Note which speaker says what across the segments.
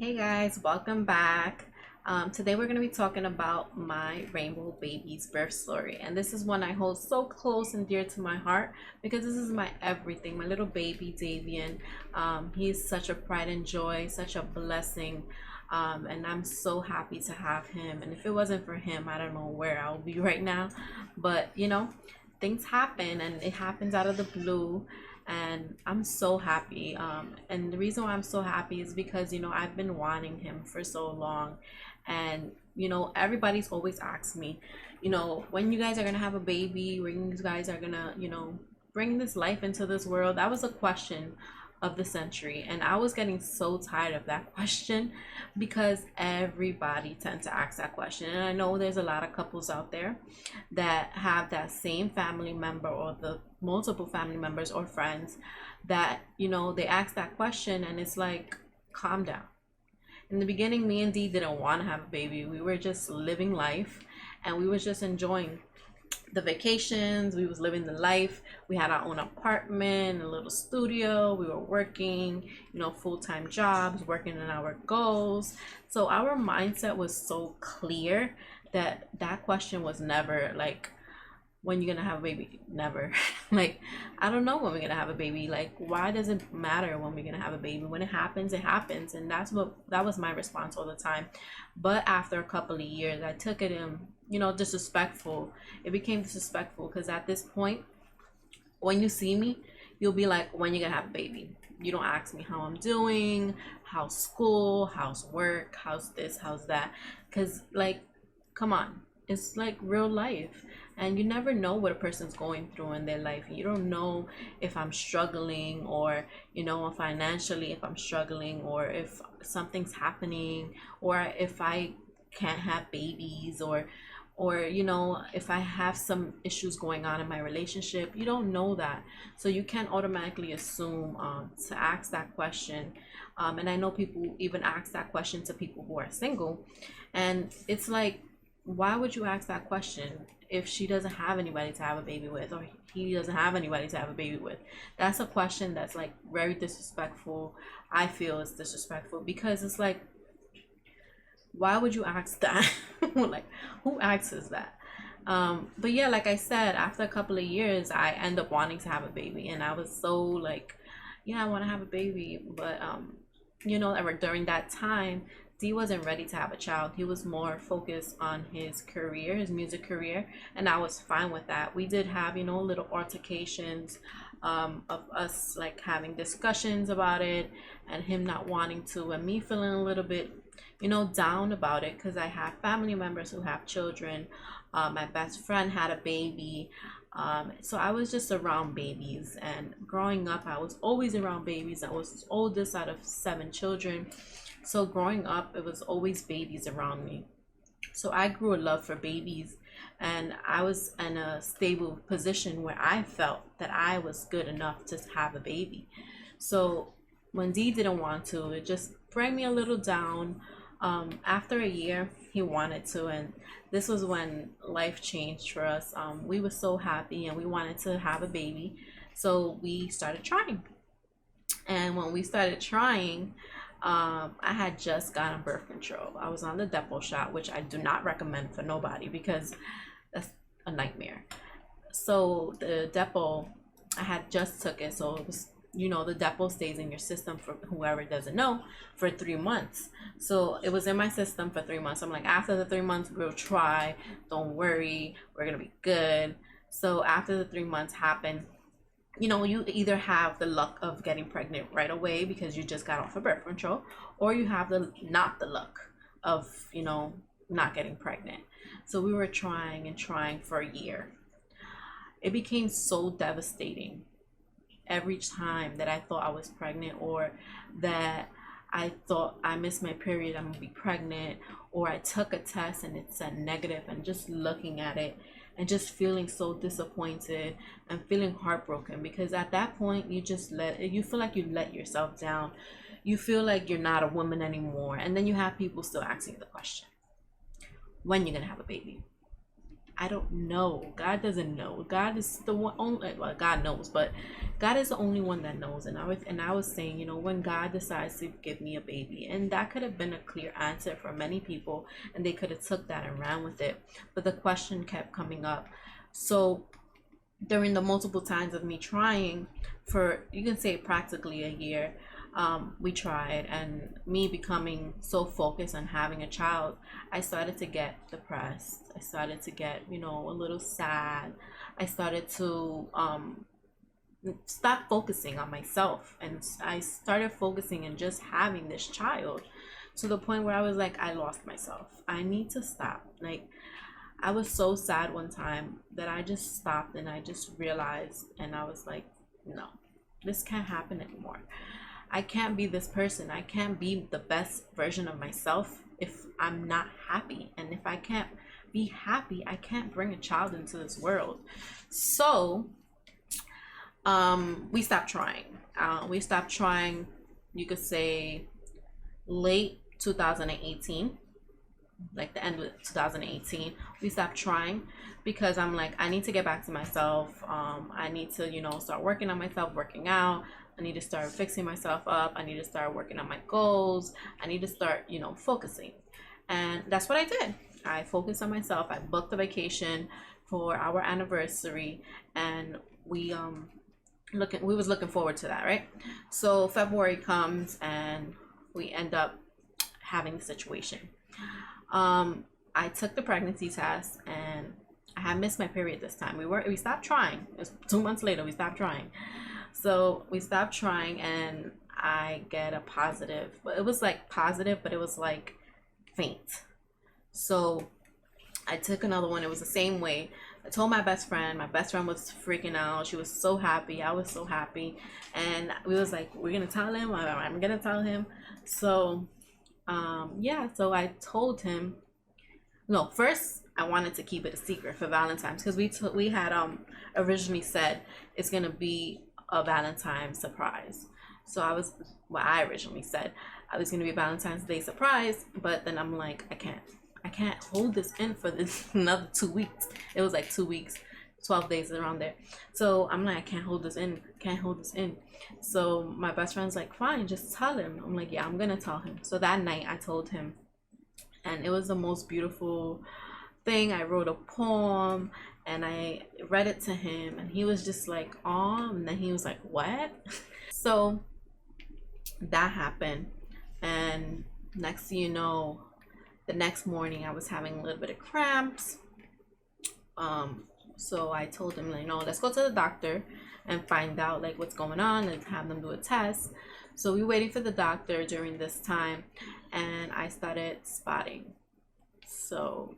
Speaker 1: Hey guys, welcome back. Today we're going to be talking about my rainbow baby's birth story, and this is one I hold so close and dear to my heart because this is my everything. My little baby Davian, he is such a pride and joy, such a blessing, and I'm so happy to have him. And if it wasn't for him, I don't know where I'll be right now. But things happen, and it happens out of the blue, and I'm so happy. And the reason why I'm so happy is because I've been wanting him for so long, and everybody's always asked me, when you guys are gonna have a baby, when you guys are gonna bring this life into this world. That was a question of the century, and I was getting so tired of that question because everybody tends to ask that question. And I know there's a lot of couples out there that have that same family member or the multiple family members or friends that they ask that question, and it's like, calm down. In the beginning, me and Dee didn't want to have a baby. We were just living life, and we was just enjoying the vacations. We was living the life. We had our own apartment, a little studio. We were working full-time jobs, working on our goals. So our mindset was so clear that that question was never like, when you're gonna have a baby? Never. Like, I don't know when we're gonna have a baby. Like, why does it matter when we're gonna have a baby? When it happens, it happens. And that was my response all the time. But after a couple of years, I took it in disrespectful. It became disrespectful because at this point, when you see me, you'll be like, when you gonna have a baby? You don't ask me how I'm doing, how's school, how's work, how's this, how's that. Because, like, come on, it's like real life, and you never know what a person's going through in their life. You don't know if I'm struggling, or financially, if I'm struggling, or if something's happening, or if I can't have babies, or if I have some issues going on in my relationship. You don't know that, so you can't automatically assume to ask that question. And I know people even ask that question to people who are single, and it's like, why would you ask that question if she doesn't have anybody to have a baby with, or he doesn't have anybody to have a baby with? That's a question that's like very disrespectful. I feel it's disrespectful because it's like, why would you ask that? Like, who asks that? But yeah, like I said, after a couple of years, I end up wanting to have a baby, and I was so like, yeah, I want to have a baby. But during that time, Dee wasn't ready to have a child. He was more focused on his career, his music career, and I was fine with that. We did have little altercations, of us like having discussions about it, and him not wanting to, and me feeling a little bit down about it because I have family members who have children. My best friend had a baby. So I was just around babies, and growing up, I was always around babies. I was the oldest out of 7 children. So growing up, it was always babies around me. So I grew a love for babies, and I was in a stable position where I felt that I was good enough to have a baby. So when Dee didn't want to, it just brought me a little down. After a year, he wanted to, and this was when life changed for us. We were so happy, and we wanted to have a baby, so we started trying. And when we started trying, I had just gotten birth control. I was on the Depo shot, which I do not recommend for nobody because that's a nightmare. So the Depo, I had just took it, so it was, the Depo stays in your system, for whoever doesn't know, for 3 months. So it was in my system for 3 months. I'm like, after the 3 months, we'll try. Don't worry, we're gonna be good. So after the 3 months happened, you either have the luck of getting pregnant right away because you just got off of birth control, or you have the not the luck of not getting pregnant. So we were trying and trying for a year. It became so devastating every time that I thought I was pregnant, or that I thought I missed my period, I'm gonna be pregnant, or I took a test and it said negative, and just looking at it and just feeling so disappointed and feeling heartbroken, because at that point you feel like you let yourself down. You feel like you're not a woman anymore, and then you have people still asking the question, when you're gonna have a baby? I don't know. God doesn't know. God is the one only, well, God knows, but God is the only one that knows. And I was saying, when God decides to give me a baby, and that could have been a clear answer for many people, and they could have took that and ran with it. But the question kept coming up. So during the multiple times of me trying for, you can say, practically a year, we tried, and me becoming so focused on having a child, I started to get depressed. I started to get, a little sad. I started to stop focusing on myself, and I started focusing on just having this child, to the point where I was like, I lost myself. I need to stop. Like, I was so sad one time that I just stopped, and I just realized, and I was like, no, this can't happen anymore. I can't be this person. I can't be the best version of myself if I'm not happy. And if I can't be happy, I can't bring a child into this world. So we stopped trying. We stopped trying, you could say, late 2018, like the end of 2018. We stopped trying because I'm like, I need to get back to myself. I need to, start working on myself, working out. I need to start fixing myself up. I need to start working on my goals. I need to start, focusing. And that's what I did. I focused on myself. I booked a vacation for our anniversary, and we was looking forward to that, right? So February comes, and we end up having the situation. I took the pregnancy test, and I had missed my period this time. We stopped trying. It was 2 months later. We stopped trying. So we stopped trying, and I get a positive. But it was like positive, but it was like faint. So I took another one. It was the same way. I told my best friend. My best friend was freaking out. She was so happy. I was so happy. And we was like, we're going to tell him. I'm going to tell him. So, yeah. So I told him. No, first I wanted to keep it a secret for Valentine's, because we had originally said it's going to be a Valentine's surprise. So I originally said I was going to be a Valentine's Day surprise, but then I'm like, I can't hold this in for this another 2 weeks. It was like 2 weeks, 12 days around there. So I'm like, I can't hold this in. So my best friend's like, fine, just tell him. I'm like, yeah, I'm going to tell him. So that night I told him, and it was the most beautiful thing. I wrote a poem, and I read it to him, and he was just like, oh, and then he was like, what? So that happened, and next thing you know, the next morning I was having a little bit of cramps. So I told him, like, no, let's go to the doctor and find out like what's going on, and have them do a test. So we waiting for the doctor during this time, and I started spotting. So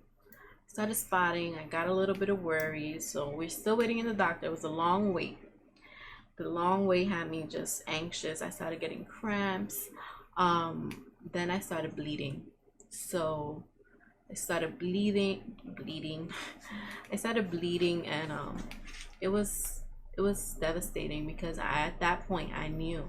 Speaker 1: started spotting. I got a little bit of worry. So we're still waiting in the doctor. It was a long wait. The long wait had me just anxious. I started getting cramps. Then I started bleeding. So I started bleeding. I started bleeding, and it was devastating, because at that point I knew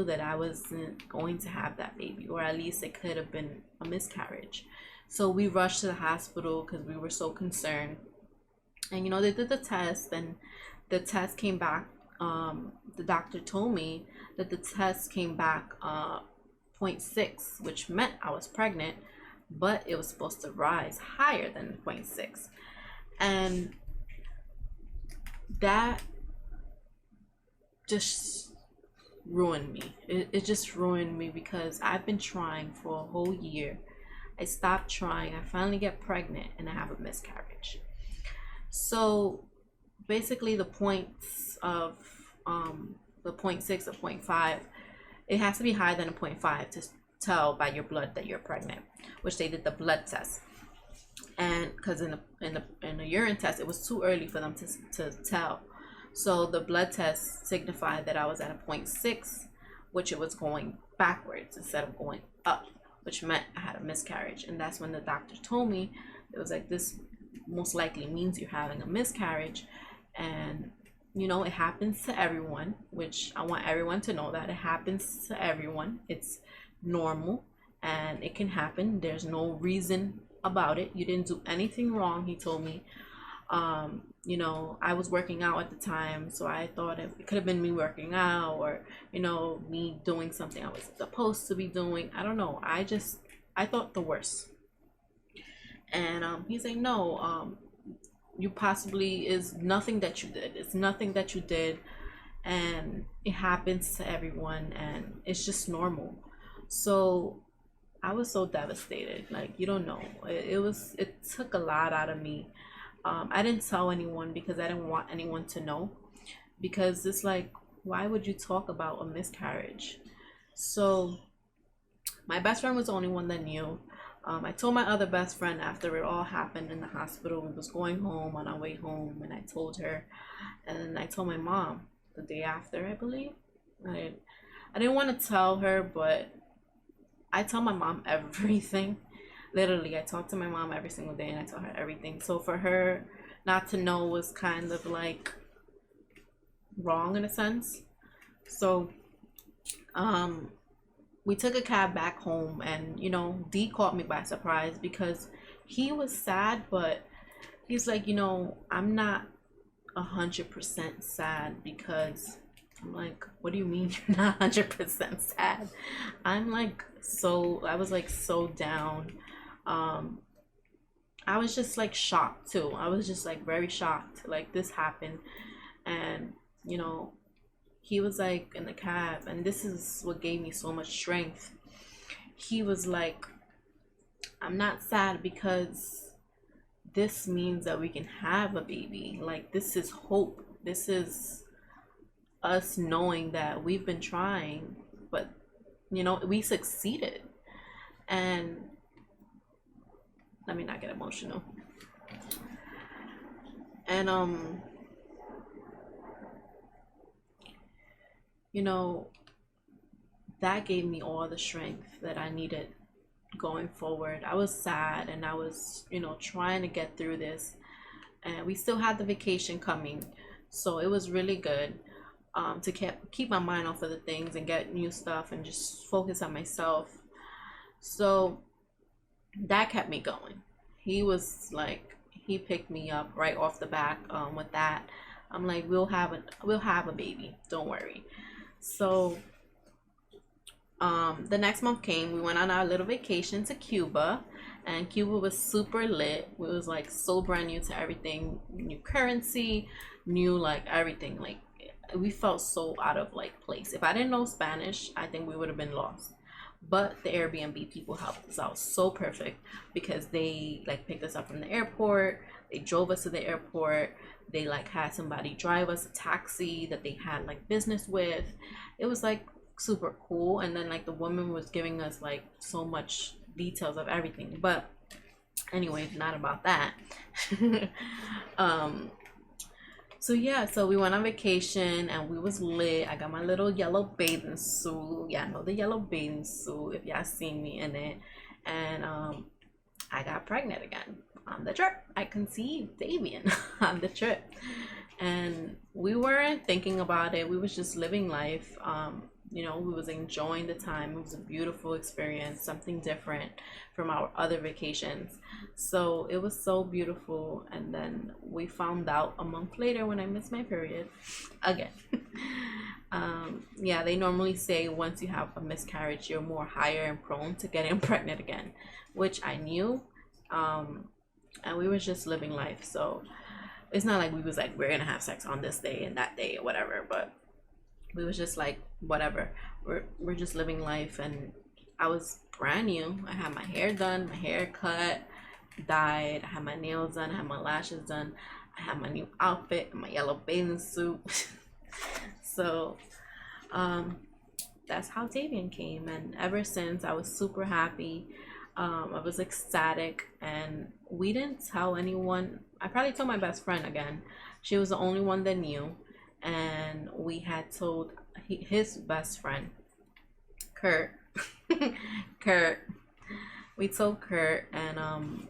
Speaker 1: that I wasn't going to have that baby, or at least it could have been a miscarriage. So we rushed to the hospital because we were so concerned. And they did the test, and the test came back. The doctor told me that the test came back 0.6, which meant I was pregnant, but it was supposed to rise higher than 0.6. And that just ruined me. It just ruined me, because I've been trying for a whole year. I stopped trying. I finally get pregnant, and I have a miscarriage. So basically the points of the 0.6 or 0.5, it has to be higher than a 0.5 to tell by your blood that you're pregnant, which they did the blood test. And because in the urine test, it was too early for them to tell. So the blood test signified that I was at a 0.6, which it was going backwards instead of going up, which meant I had a miscarriage. And that's when the doctor told me, it was like, this most likely means you're having a miscarriage. And it happens to everyone, which I want everyone to know that it happens to everyone. It's normal, and it can happen. There's no reason about it. You didn't do anything wrong, he told me. You know, I was working out at the time, so I thought it could have been me working out, or, you know, me doing something I was supposed to be doing. I don't know. I thought the worst. And he's like, no, you possibly, is nothing that you did. It's nothing that you did, and it happens to everyone, and it's just normal. So I was so devastated. Like, you don't know. It took a lot out of me. I didn't tell anyone because I didn't want anyone to know, because it's like, why would you talk about a miscarriage? So my best friend was the only one that knew. I told my other best friend after it all happened in the hospital. We was going home, on our way home, and I told her. And then I told my mom the day after, I believe. I didn't want to tell her, but I tell my mom everything. Literally, I talk to my mom every single day, and I tell her everything. So for her not to know was kind of like wrong in a sense. So we took a cab back home, and you know, D caught me by surprise because he was sad, but he's like, you know, I'm not 100% sad. Because I'm like, what do you mean you're not 100% sad? I was like so down. I was just like shocked too. I was just like very shocked, like this happened. And you know, he was like in the cab, and this is what gave me so much strength. He was like, I'm not sad because this means that we can have a baby. Like, this is hope. This is us knowing that we've been trying, but you know, we succeeded. And let me not get emotional. And you know, that gave me all the strength that I needed going forward. I was sad, and I was, you know, trying to get through this, and we still had the vacation coming, so it was really good to keep my mind off of the things and get new stuff and just focus on myself. So that kept me going. He was like, he picked me up right off the back with that. I'm like, we'll have a baby, don't worry. So the next month came. We went on our little vacation to Cuba, and Cuba was super lit. It was like so brand new to everything, new currency, new like everything. Like, we felt so out of like place. If I didn't know Spanish, I think we would have been lost. But the Airbnb people helped us out so perfect, because they like picked us up from the airport, they drove us to the airport, they like had somebody drive us a taxi that they had like business with. It was like super cool. And then like the woman was giving us like so much details of everything. But anyway, not about that. So yeah, so we went on vacation, and we was lit. I got my little yellow bathing suit. Yeah, I know the yellow bathing suit if y'all seen me in it. And I got pregnant again on the trip. I conceived Davian on the trip. And we weren't thinking about it. We was just living life. You know, we was enjoying the time. It was a beautiful experience, something different from our other vacations. So it was so beautiful. And then we found out a month later when I missed my period again. Yeah, they normally say once you have a miscarriage, you're more higher and prone to getting pregnant again, which I knew. And we was just living life. So it's not like we was like, we're gonna have sex on this day and that day or whatever, but we was just like, whatever, we're just living life. And I was brand new. I had my hair done, my hair cut, dyed, I had my nails done, I had my lashes done, I had my new outfit, my yellow bathing suit. So that's how Davian came. And ever since, I was super happy. I was ecstatic, and we didn't tell anyone. I probably told my best friend again. She was the only one that knew. And we had told his best friend, Kurt. Kurt. We told Kurt, and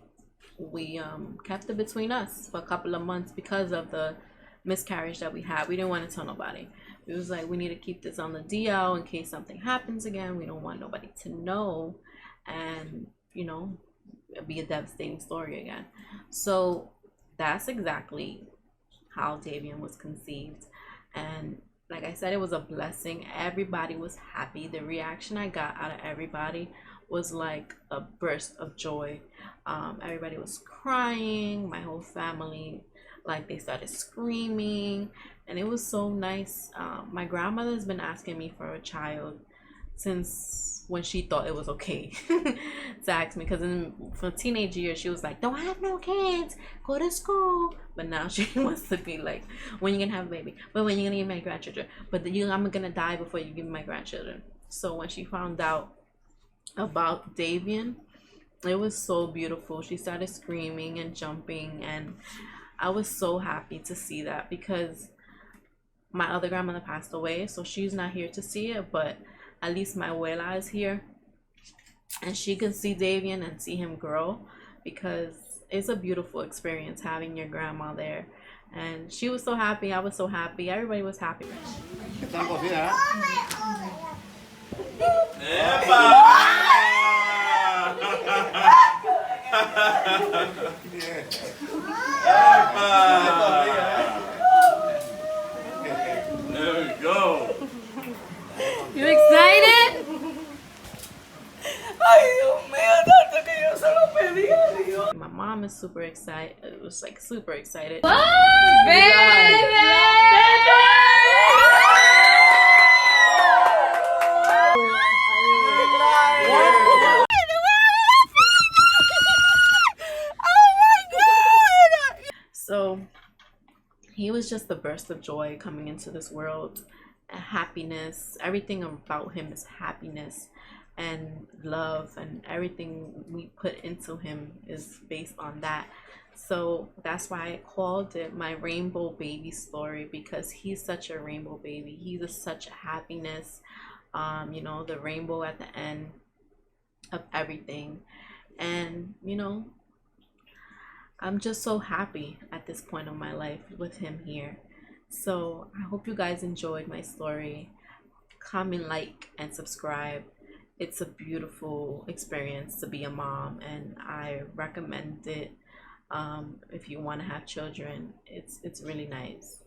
Speaker 1: we kept it between us for a couple of months because of the miscarriage that we had. We didn't want to tell nobody. It was like, we need to keep this on the DL in case something happens again. We don't want nobody to know. And you know, be a devastating story again. So that's exactly how Davian was conceived. And like I said, it was a blessing. Everybody was happy. The reaction I got out of everybody was like a burst of joy. Everybody was crying. My whole family, like, they started screaming, and it was so nice. My grandmother's been asking me for a child since when she thought it was okay to ask me, because for teenage years she was like, don't have no kids, go to school. But now she wants to be like, when you gonna have a baby, but when you gonna give my grandchildren, but I'm gonna die before you give me my grandchildren. So when she found out about Davian, it was so beautiful. She started screaming and jumping, and I was so happy to see that, because my other grandmother passed away, so she's not here to see it, but at least my abuela is here, and she can see Davian and see him grow, because it's a beautiful experience having your grandma there. And she was so happy, I was so happy, everybody was happy.
Speaker 2: There we go.
Speaker 1: You excited? My mom is super excited. It was like super excited. So he was just a burst of joy coming into this world, and happiness. Everything about him is happiness and love, and everything we put into him is based on that. So that's why I called it my rainbow baby story, because he's such a rainbow baby. He's such a happiness, you know, the rainbow at the end of everything. And you know, I'm just so happy at this point of my life with him here. So I hope you guys enjoyed my story. Comment, like, and subscribe. It's a beautiful experience to be a mom, and I recommend it. If you want to have children, it's really nice.